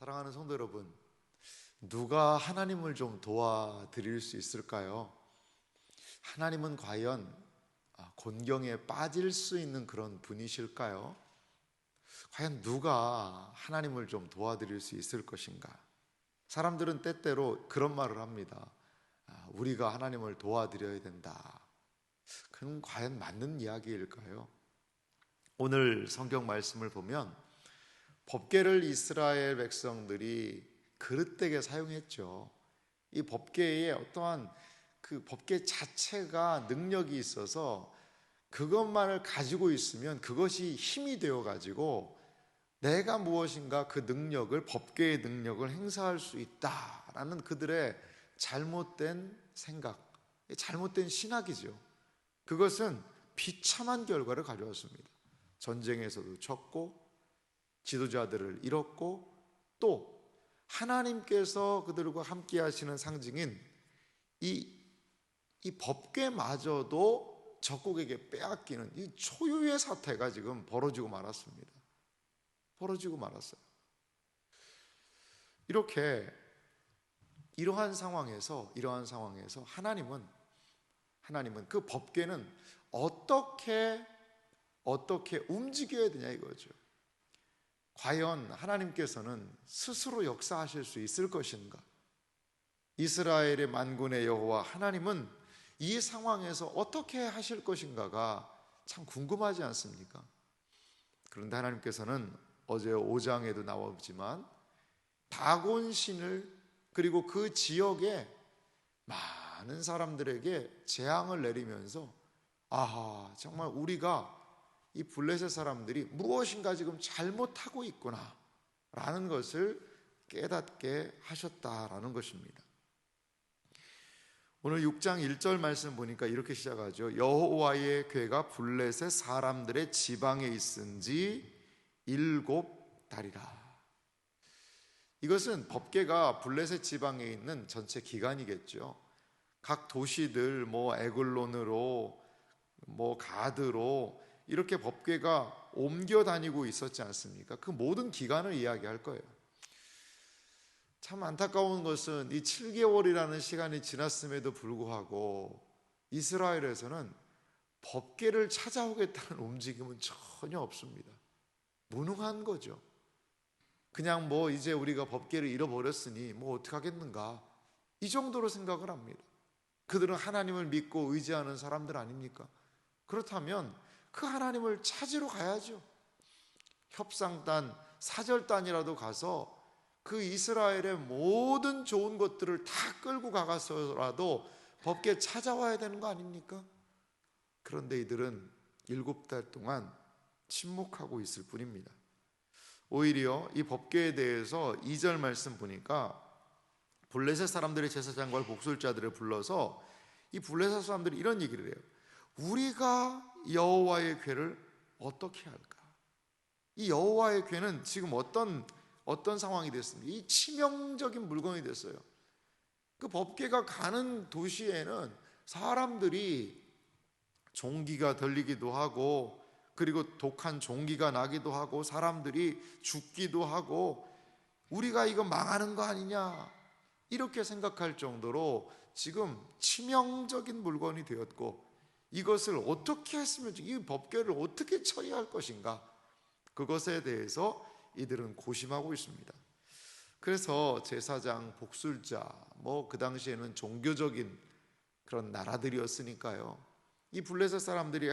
사랑하는 성도 여러분, 누가 하나님을 좀 도와드릴 수 있을까요? 하나님은 과연 곤경에 빠질 수 있는 그런 분이실까요? 과연 누가 하나님을 좀 도와드릴 수 있을 것인가? 사람들은 때때로 그런 말을 합니다. 우리가 하나님을 도와드려야 된다. 그건 과연 맞는 이야기일까요? 오늘 성경 말씀을 보면 법궤를 이스라엘 백성들이 그릇되게 사용했죠. 이 법궤에 어떠한 그 법궤 자체가 능력이 있어서 그것만을 가지고 있으면 그것이 힘이 되어 가지고 내가 무엇인가 그 능력을, 법궤의 능력을 행사할 수 있다라는 그들의 잘못된 생각, 잘못된 신학이죠. 그것은 비참한 결과를 가져왔습니다. 전쟁에서도 졌고 지도자들을 잃었고, 또 하나님께서 그들과 함께 하시는 상징인 이 법궤마저도 적국에게 빼앗기는 이 초유의 사태가 지금 벌어지고 말았습니다. 벌어지고 말았어요. 이러한 상황에서 하나님은 그 법궤는 어떻게 움직여야 되냐 이거죠. 과연 하나님께서는 스스로 역사하실 수 있을 것인가? 이스라엘의 만군의 여호와 하나님은 이 상황에서 어떻게 하실 것인가가 참 궁금하지 않습니까? 그런데 하나님께서는 어제 5장에도 나오지만 다곤 신을, 그리고 그 지역에 많은 사람들에게 재앙을 내리면서 정말 우리가 이 블레셋 사람들이 무엇인가 지금 잘못하고 있구나 라는 것을 깨닫게 하셨다라는 것입니다. 오늘 6장 1절 말씀 보니까 이렇게 시작하죠. 여호와의 궤가 블레셋 사람들의 지방에 있은지 7달이라. 이것은 법궤가 블레셋 지방에 있는 전체 기간이겠죠. 각 도시들 에글론으로 가드로 이렇게 법궤가 옮겨 다니고 있었지 않습니까? 그 모든 기간을 이야기할 거예요. 참 안타까운 것은 이 7개월이라는 시간이 지났음에도 불구하고 이스라엘에서는 법궤를 찾아오겠다는 움직임은 전혀 없습니다. 무능한 거죠. 그냥 이제 우리가 법궤를 잃어버렸으니 어떡하겠는가, 이 정도로 생각을 합니다. 그들은 하나님을 믿고 의지하는 사람들 아닙니까? 그렇다면 그 하나님을 찾으러 가야죠. 협상단, 사절단이라도 가서 그 이스라엘의 모든 좋은 것들을 다 끌고 가서라도 법궤 찾아와야 되는 거 아닙니까? 그런데 이들은 7달 동안 침묵하고 있을 뿐입니다. 오히려 이 법궤에 대해서 2절 말씀 보니까 블레셋 사람들의 제사장과 복술자들을 불러서 이 블레셋 사람들이 이런 얘기를 해요. 우리가 여호와의 궤를 어떻게 할까? 이 여호와의 궤는 지금 어떤 상황이 됐습니까? 이 치명적인 물건이 됐어요. 그 법궤가 가는 도시에는 사람들이 종기가 들리기도 하고, 그리고 독한 종기가 나기도 하고, 사람들이 죽기도 하고, 우리가 이거 망하는 거 아니냐 이렇게 생각할 정도로 지금 치명적인 물건이 되었고, 이것을 어떻게 했으면, 이 법궤를 어떻게 처리할 것인가, 그것에 대해서 이들은 고심하고 있습니다. 그래서 제사장, 복술자, 그 당시에는 종교적인 그런 나라들이었으니까요, 이 블레셋 사람들이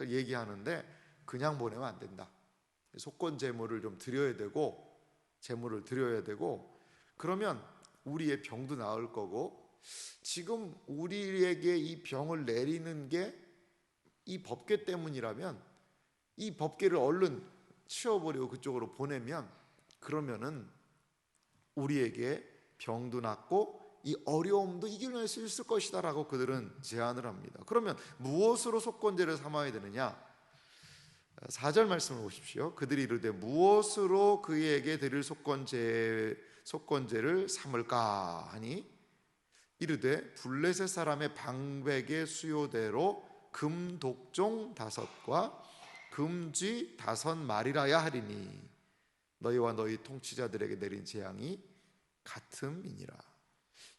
얘기하는데 그냥 보내면 안 된다. 속건 제물을 좀 드려야 되고, 제물을 드려야 되고, 그러면 우리의 병도 나을 거고, 지금 우리에게 이 병을 내리는 게 이 법궤 때문이라면 이 법궤를 얼른 치워버리고 그쪽으로 보내면, 그러면은 우리에게 병도 낫고 이 어려움도 이겨낼 수 있을 것이다 라고 그들은 제안을 합니다. 그러면 무엇으로 속건제를 삼아야 되느냐? 4절 말씀을 보십시오. 그들이 이르되 무엇으로 그에게 드릴 속건제를 삼을까 하니 이르되 블레셋 사람의 방백의 수요대로 금 독종 5과 금쥐 5마리라야 하리니 너희와 너희 통치자들에게 내린 재앙이 같음이니라.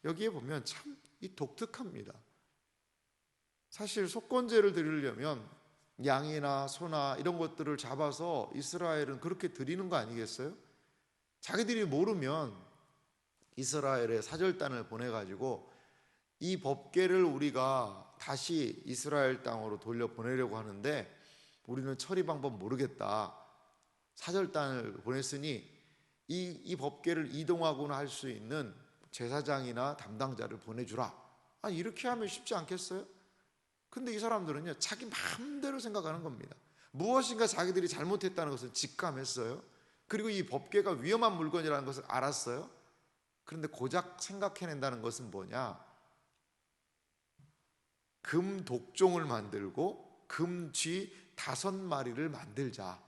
여기에 보면 참 이 독특합니다. 사실 속건제를 드리려면 양이나 소나 이런 것들을 잡아서 이스라엘은 그렇게 드리는 거 아니겠어요? 자기들이 모르면 이스라엘에 사절단을 보내가지고 이 법궤를 우리가 다시 이스라엘 땅으로 돌려보내려고 하는데 우리는 처리 방법 모르겠다. 사절단을 보냈으니 이 법궤를 이동하거나 할 수 있는 제사장이나 담당자를 보내주라. 이렇게 하면 쉽지 않겠어요? 근데 이 사람들은요, 자기 마음대로 생각하는 겁니다. 무엇인가 자기들이 잘못했다는 것을 직감했어요. 그리고 이 법궤가 위험한 물건이라는 것을 알았어요. 그런데 고작 생각해낸다는 것은 뭐냐? 금 독종을 만들고 금 쥐 5마리를 만들자.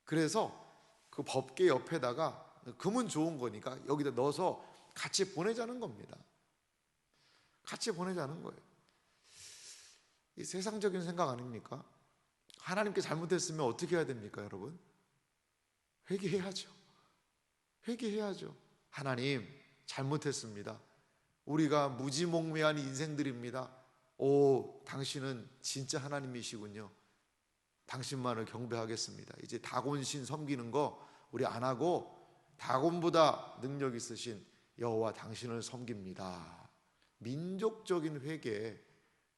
그래서 그 법궤 옆에다가 금은 좋은 거니까 여기다 넣어서 같이 보내자는 겁니다. 같이 보내자는 거예요. 이 세상적인 생각 아닙니까? 하나님께 잘못했으면 어떻게 해야 됩니까, 여러분? 회개해야죠. 회개해야죠. 하나님, 잘못했습니다. 우리가 무지몽매한 인생들입니다. 오, 당신은 진짜 하나님이시군요. 당신만을 경배하겠습니다. 이제 다곤신 섬기는 거 우리 안 하고 다곤보다 능력 있으신 여호와 당신을 섬깁니다. 민족적인 회개,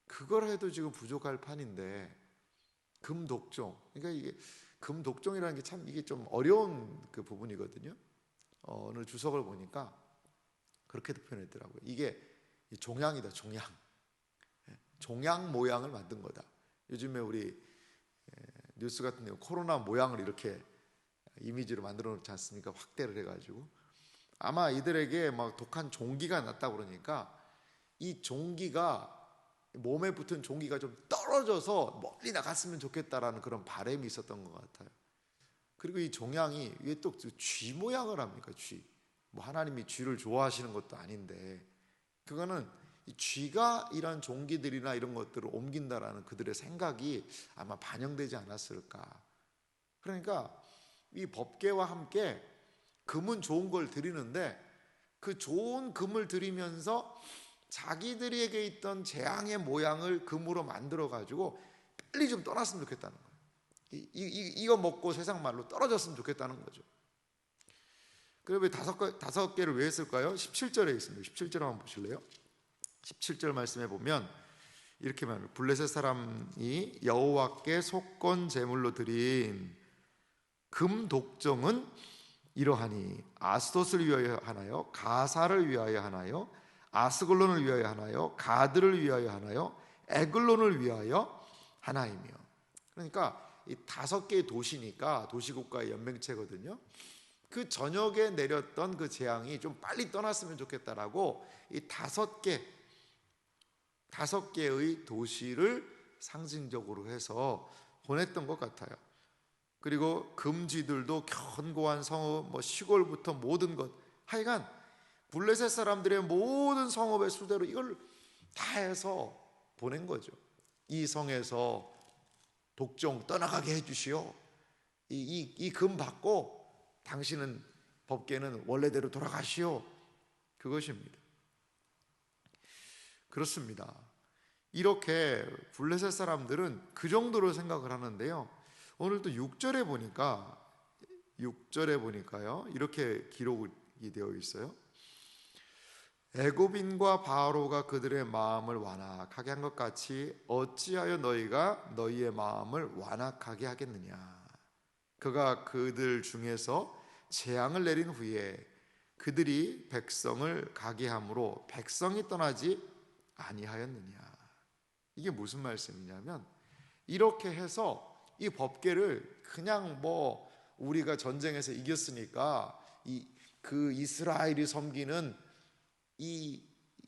그걸 해도 지금 부족할 판인데 금독종, 그러니까 이게 금독종이라는 게 참 이게 좀 어려운 그 부분이거든요. 어느 주석을 보니까 그렇게도 표현했더라고요. 이게 종양이다, 종양. 종양 모양을 만든 거다. 요즘에 우리 뉴스 같은 경우 코로나 모양을 이렇게 이미지로 만들어 놓지 않습니까? 확대를 해가지고 아마 이들에게 막 독한 종기가 났다고 그러니까 이 종기가 몸에 붙은 종기가 좀 떨어져서 멀리 나갔으면 좋겠다라는 그런 바람이 있었던 것 같아요. 그리고 이 종양이 왜 또 쥐 모양을 합니까? 쥐. 뭐 하나님이 쥐를 좋아하시는 것도 아닌데 그거는 이 쥐가 이런 종기들이나 이런 것들을 옮긴다라는 그들의 생각이 아마 반영되지 않았을까. 그러니까 이 법궤와 함께 금은 좋은 걸 드리는데 그 좋은 금을 드리면서 자기들에게 있던 재앙의 모양을 금으로 만들어 가지고 빨리 좀 떠났으면 좋겠다는 거예요. 이거 먹고 세상 말로 떨어졌으면 좋겠다는 거죠. 그래서 왜 다섯 개를 왜 했을까요? 17절에 있습니다. 17절 한번 보실래요? 17절 말씀에 보면 이렇게 말합니다. 블레셋 사람이 여호와께 속건 제물로 드린 금 독정은 이러하니 아스돗을 위하여 하나요? 가사를 위하여 하나요? 아스글론을 위하여 하나요? 가드를 위하여 하나요? 에글론을 위하여 하나이며. 그러니까 이 5개의 도시니까 도시국가의 연맹체거든요. 그 저녁에 내렸던 그 재앙이 좀 빨리 떠났으면 좋겠다라고 이 5개의 도시를 상징적으로 해서 보냈던 것 같아요. 그리고 금쥐들도 견고한 성읍, 뭐 시골부터 모든 것, 하여간 블레셋 사람들의 모든 성읍의 수대로 이걸 다 해서 보낸 거죠. 이 성에서 독종 떠나가게 해주시오. 이 금 받고 당신은 법궤는 원래대로 돌아가시오. 그것입니다. 그렇습니다. 이렇게 블레셋 사람들은 그 정도로 생각을 하는데요. 오늘 또 6절에 보니까요. 이렇게 기록이 되어 있어요. 애굽인과 바로가 그들의 마음을 완악하게 한 것 같이 어찌하여 너희가 너희의 마음을 완악하게 하겠느냐. 그가 그들 중에서 재앙을 내린 후에 그들이 백성을 가게 함으로 백성이 떠나지 아니하였느냐. 이게 무슨 말씀이냐면 이렇게 해서 이 법궤를 그냥 뭐 우리가 전쟁에서 이겼으니까 그 이스라엘이 섬기는 이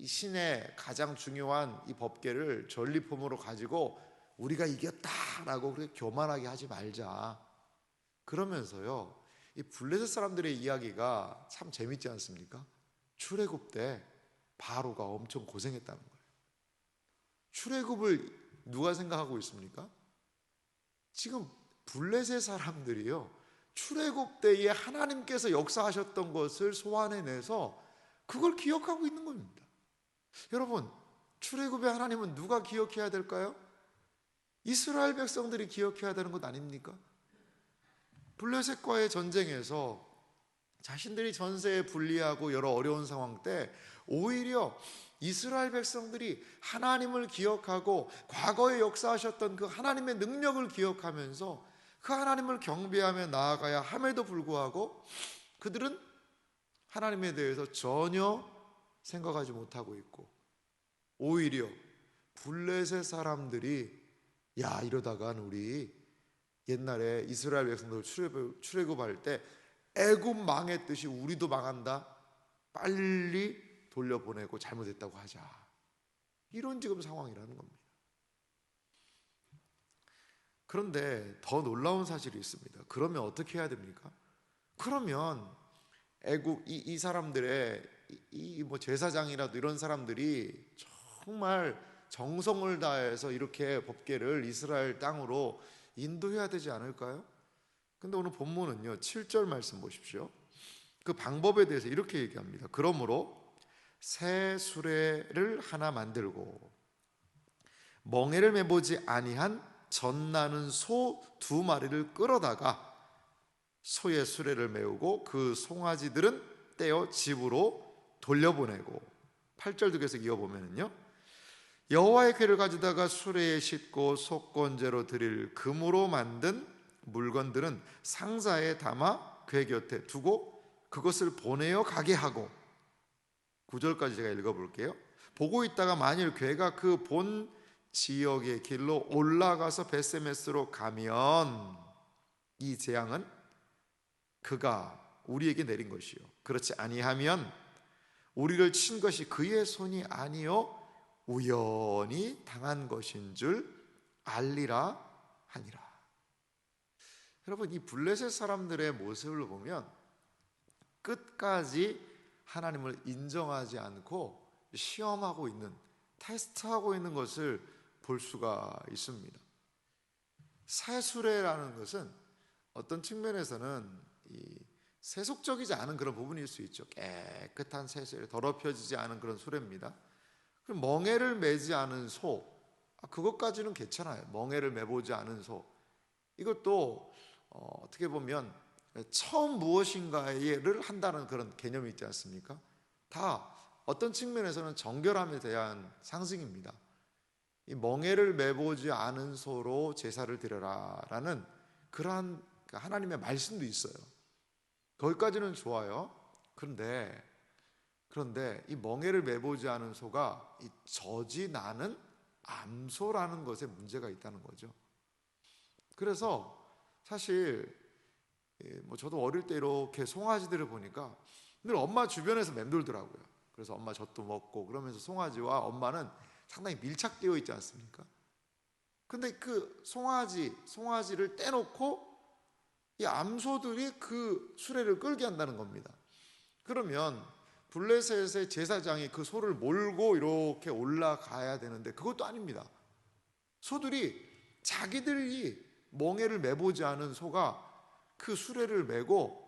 신의 가장 중요한 이 법궤를 전리품으로 가지고 우리가 이겼다라고 그렇게 교만하게 하지 말자. 그러면서요, 이 블레셋 사람들의 이야기가 참 재밌지 않습니까? 출애굽 때 바로가 엄청 고생했다는 거예요. 출애굽을 누가 생각하고 있습니까? 지금 블레셋 사람들이요, 출애굽 때에 하나님께서 역사하셨던 것을 소환해내서 그걸 기억하고 있는 겁니다. 여러분, 출애굽의 하나님은 누가 기억해야 될까요? 이스라엘 백성들이 기억해야 되는 것 아닙니까? 블레셋과의 전쟁에서 자신들이 전세에 불리하고 여러 어려운 상황 때 오히려 이스라엘 백성들이 하나님을 기억하고 과거에 역사하셨던 그 하나님의 능력을 기억하면서 그 하나님을 경배하며 나아가야 함에도 불구하고 그들은 하나님에 대해서 전혀 생각하지 못하고 있고, 오히려 블레셋 사람들이 야, 이러다간 우리 옛날에 이스라엘 백성들 출애굽할 때 애굽 망했듯이 우리도 망한다, 빨리 돌려보내고 잘못했다고 하자, 이런 지금 상황이라는 겁니다. 그런데 더 놀라운 사실이 있습니다. 그러면 어떻게 해야 됩니까? 그러면 애굽 이 사람들의 뭐 제사장이라도 이런 사람들이 정말 정성을 다해서 이렇게 법궤를 이스라엘 땅으로 인도해야 되지 않을까요? 근데 오늘 본문은요, 7절 말씀 보십시오. 그 방법에 대해서 이렇게 얘기합니다. 그러므로 새 수레를 하나 만들고 멍에를 매보지 아니한 젖나는 소 2마리를 끌어다가 소의 수레를 메우고 그 송아지들은 떼어 집으로 돌려보내고, 8절도 계속 이어보면요, 여호와의 궤를 가져다가 수레에 싣고 속건제로 드릴 금으로 만든 물건들은 상자에 담아 궤 곁에 두고 그것을 보내어 가게 하고, 9절까지 제가 읽어볼게요. 보고 있다가 만일 궤가 그 본 지역의 길로 올라가서 베세메스로 가면 이 재앙은 그가 우리에게 내린 것이요, 그렇지 아니하면 우리를 친 것이 그의 손이 아니요 우연히 당한 것인 줄 알리라 하니라. 여러분, 이 블레셋 사람들의 모습을 보면 끝까지 하나님을 인정하지 않고 시험하고 있는, 테스트하고 있는 것을 볼 수가 있습니다. 새수레라는 것은 어떤 측면에서는 세속적이지 않은 그런 부분일 수 있죠. 깨끗한 새수레, 더럽혀지지 않은 그런 수레입니다. 그럼 멍에를 매지 않은 소, 그것까지는 괜찮아요. 멍에를 매보지 않은 소, 이것도 어떻게 보면 처음 무엇인가를 한다는 그런 개념이 있지 않습니까? 다 어떤 측면에서는 정결함에 대한 상징입니다. 이 멍에를 매보지 않은 소로 제사를 드려라라는 그러한 하나님의 말씀도 있어요. 거기까지는 좋아요. 그런데 이 멍에를 매보지 않은 소가 이 젖이 나는 암소라는 것에 문제가 있다는 거죠. 그래서 사실 뭐 저도 어릴 때 이렇게 송아지들을 보니까 늘 엄마 주변에서 맴돌더라고요. 그래서 엄마 젖도 먹고 그러면서 송아지와 엄마는 상당히 밀착되어 있지 않습니까? 근데 그 송아지를 떼놓고 이 암소들이 그 수레를 끌게 한다는 겁니다. 그러면 블레셋의 제사장이 그 소를 몰고 이렇게 올라가야 되는데 그것도 아닙니다. 소들이 자기들이 멍에를 매보지 않은 소가 그 수레를 메고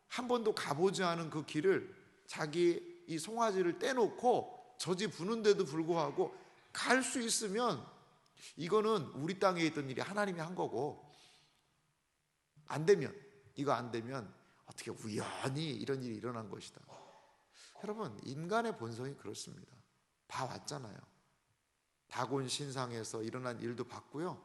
한 번도 가보지 않은 그 길을 자기 이 송아지를 떼놓고 젖이 부는데도 불구하고 갈 수 있으면 이거는 우리 땅에 있던 일이 하나님이 한 거고, 안 되면 어떻게 우연히 이런 일이 일어난 것이다. 여러분, 인간의 본성이 그렇습니다. 봐왔잖아요. 다곤 신상에서 일어난 일도 봤고요,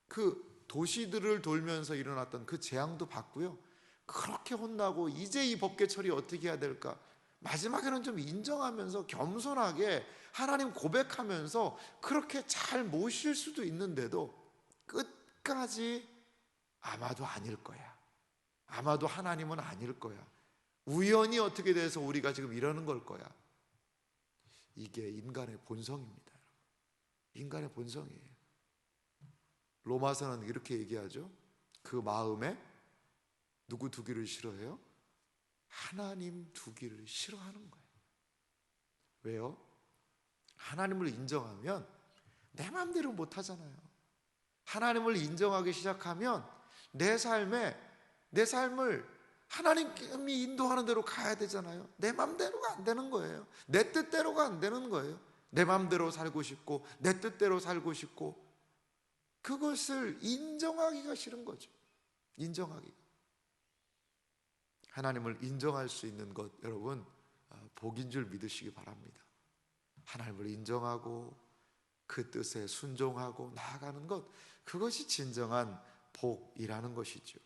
그 도시들을 돌면서 일어났던 그 재앙도 봤고요, 그렇게 혼나고 이제 이 법궤 처리 어떻게 해야 될까, 마지막에는 좀 인정하면서 겸손하게 하나님 고백하면서 그렇게 잘 모실 수도 있는데도 끝까지 아마도 아닐 거야, 아마도 하나님은 아닐 거야, 우연히 어떻게 돼서 우리가 지금 이러는 걸 거야. 이게 인간의 본성입니다. 인간의 본성이에요. 로마서는 이렇게 얘기하죠. 그 마음에 누구 두기를 싫어해요? 하나님 두기를 싫어하는 거예요. 왜요? 하나님을 인정하면 내 마음대로 못 하잖아요. 하나님을 인정하기 시작하면 내 삶에 내 삶을 하나님이 인도하는 대로 가야 되잖아요. 내 맘대로가 안 되는 거예요. 내 뜻대로가 안 되는 거예요. 내 맘대로 살고 싶고 내 뜻대로 살고 싶고, 그것을 인정하기가 싫은 거죠. 인정하기가. 하나님을 인정할 수 있는 것, 여러분, 복인 줄 믿으시기 바랍니다. 하나님을 인정하고 그 뜻에 순종하고 나아가는 것, 그것이 진정한 복이라는 것이죠.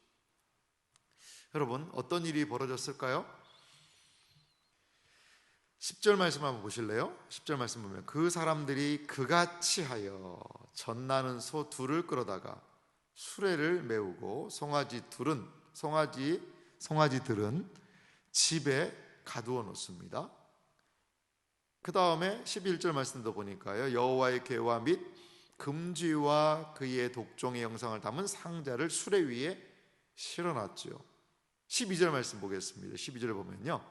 여러분, 어떤 일이 벌어졌을까요? 10절 말씀 한번 보실래요? 10절 말씀 보면, 그 사람들이 그같이 하여 젖나는 소 둘을 끌어다가 수레를 메우고 송아지들은 집에 가두어 놓습니다. 그 다음에 11절 말씀도 보니까요, 여호와의 괴와 및 금쥐와 그의 독종의 영상을 담은 상자를 수레 위에 실어놨죠. 12절 말씀 보겠습니다. 12절을 보면요,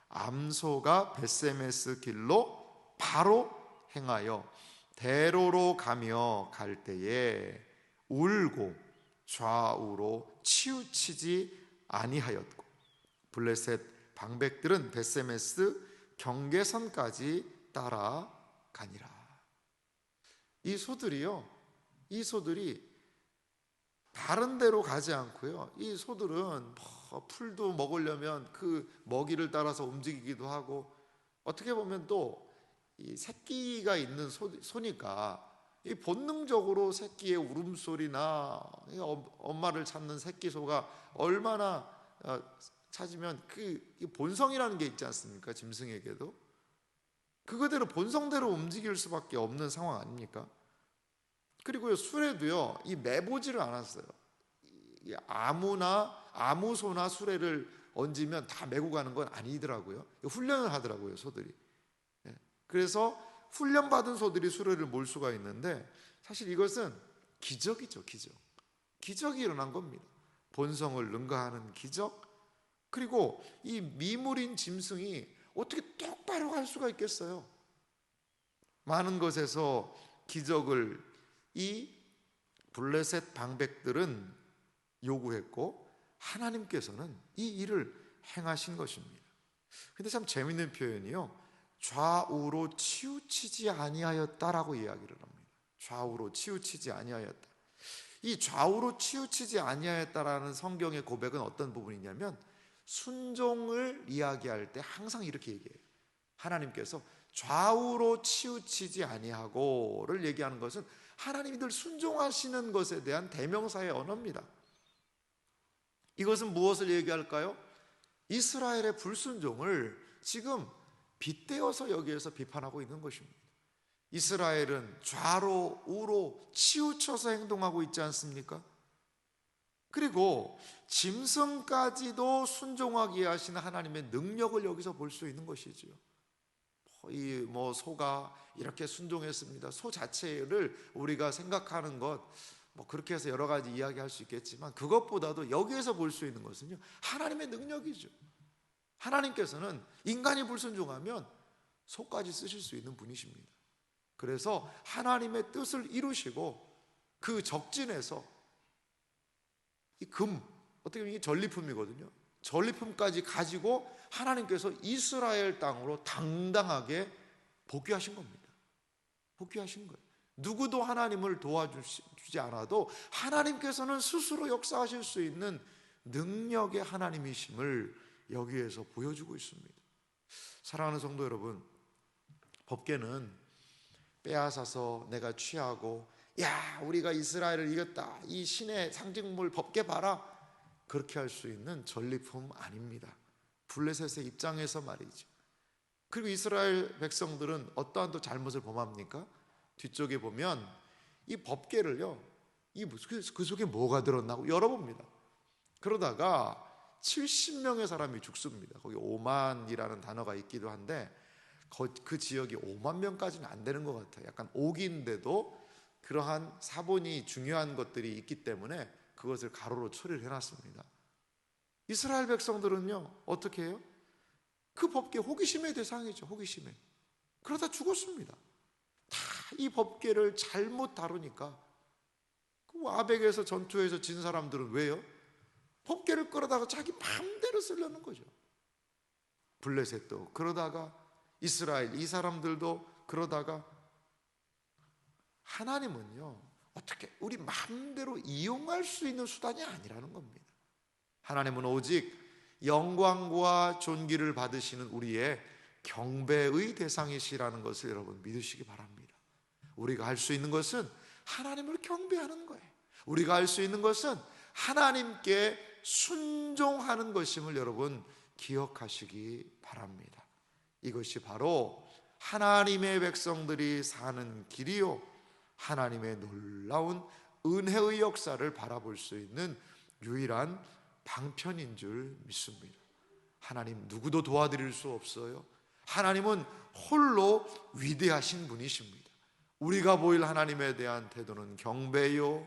암소가 벳세메스 길로 바로 행하여 대로로 가며 갈 때에 울고 좌우로 치우치지 아니하였고, 블레셋 방백들은 벳세메스 경계선까지 따라가니라. 이 소들이 다른 데로 가지 않고요, 이 소들은 풀도 먹으려면 그 먹이를 따라서 움직이기도 하고, 어떻게 보면 또 이 새끼가 있는 소니까 이 본능적으로 새끼의 울음소리나 엄마를 찾는 새끼 소가 얼마나 찾으면 그 본성이라는 게 있지 않습니까? 짐승에게도 그거대로 본성대로 움직일 수밖에 없는 상황 아닙니까? 그리고요, 수레도요, 이 매보지를 않았어요. 아무소나 수레를 얹으면 다 메고 가는 건 아니더라고요. 훈련을 하더라고요, 소들이. 그래서 훈련받은 소들이 수레를 몰 수가 있는데, 사실 이것은 기적이죠. 기적이 일어난 겁니다. 본성을 능가하는 기적. 그리고 이 미물인 짐승이 어떻게 똑바로 갈 수가 있겠어요? 많은 것에서 기적을 이 블레셋 방백들은 요구했고, 하나님께서는 이 일을 행하신 것입니다. 근데 참 재밌는 표현이요, 좌우로 치우치지 아니하였다라고 이야기를 합니다. 좌우로 치우치지 아니하였다. 이 좌우로 치우치지 아니하였다라는 성경의 고백은 어떤 부분이냐면, 순종을 이야기할 때 항상 이렇게 얘기해요. 하나님께서 좌우로 치우치지 아니하고를 얘기하는 것은 하나님이 늘 순종하시는 것에 대한 대명사의 언어입니다. 이것은 무엇을 얘기할까요? 이스라엘의 불순종을 지금 빗대어서 여기에서 비판하고 있는 것입니다. 이스라엘은 좌로 우로 치우쳐서 행동하고 있지 않습니까? 그리고 짐승까지도 순종하게 하시는 하나님의 능력을 여기서 볼 수 있는 것이지요. 이 소가 이렇게 순종했습니다. 소 자체를 우리가 생각하는 것 그렇게 해서 여러 가지 이야기할 수 있겠지만, 그것보다도 여기에서 볼 수 있는 것은요, 하나님의 능력이죠. 하나님께서는 인간이 불순종하면 소까지 쓰실 수 있는 분이십니다. 그래서 하나님의 뜻을 이루시고 그 적진에서 이 어떻게 보면 이게 전리품이거든요. 전리품까지 가지고 하나님께서 이스라엘 땅으로 당당하게 복귀하신 겁니다. 복귀하신 거예요. 누구도 하나님을 도와주지 않아도 하나님께서는 스스로 역사하실 수 있는 능력의 하나님이심을 여기에서 보여주고 있습니다. 사랑하는 성도 여러분, 법궤는 빼앗아서 내가 취하고, 야, 우리가 이스라엘을 이겼다, 이 신의 상징물 법궤 봐라, 그렇게 할 수 있는 전리품 아닙니다. 블레셋의 입장에서 말이죠. 그리고 이스라엘 백성들은 어떠한 또 잘못을 범합니까? 뒤쪽에 보면 이 법궤를요, 그 속에 뭐가 들었나고 열어봅니다. 그러다가 70명의 사람이 죽습니다. 거기 5만이라는 단어가 있기도 한데, 그 지역이 5만 명까지는 안 되는 것 같아요. 약간 옥인데도 그러한 사본이 중요한 것들이 있기 때문에 그것을 가로로 처리를 해놨습니다. 이스라엘 백성들은요, 어떻게 해요? 그 법궤 호기심의 대상이죠. 호기심에. 그러다 죽었습니다. 다 이 법궤를 잘못 다루니까. 그 아벡에서 전투에서 진 사람들은 왜요? 법궤를 끌어다가 자기 마음대로 쓰려는 거죠. 블레셋도 그러다가 이스라엘 이 사람들도 그러다가 하나님은요 어떻게 우리 마음대로 이용할 수 있는 수단이 아니라는 겁니다. 하나님은 오직 영광과 존귀를 받으시는 우리의 경배의 대상이시라는 것을 여러분 믿으시기 바랍니다. 우리가 할 수 있는 것은 하나님을 경배하는 거예요. 우리가 할 수 있는 것은 하나님께 순종하는 것임을 여러분 기억하시기 바랍니다. 이것이 바로 하나님의 백성들이 사는 길이요 하나님의 놀라운 은혜의 역사를 바라볼 수 있는 유일한 방편인 줄 믿습니다. 하나님 누구도 도와드릴 수 없어요. 하나님은 홀로 위대하신 분이십니다. 우리가 보일 하나님에 대한 태도는 경배요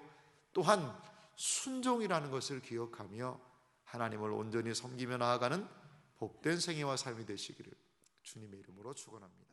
또한 순종이라는 것을 기억하며 하나님을 온전히 섬기며 나아가는 복된 생애와 삶이 되시기를 주님의 이름으로 축원합니다.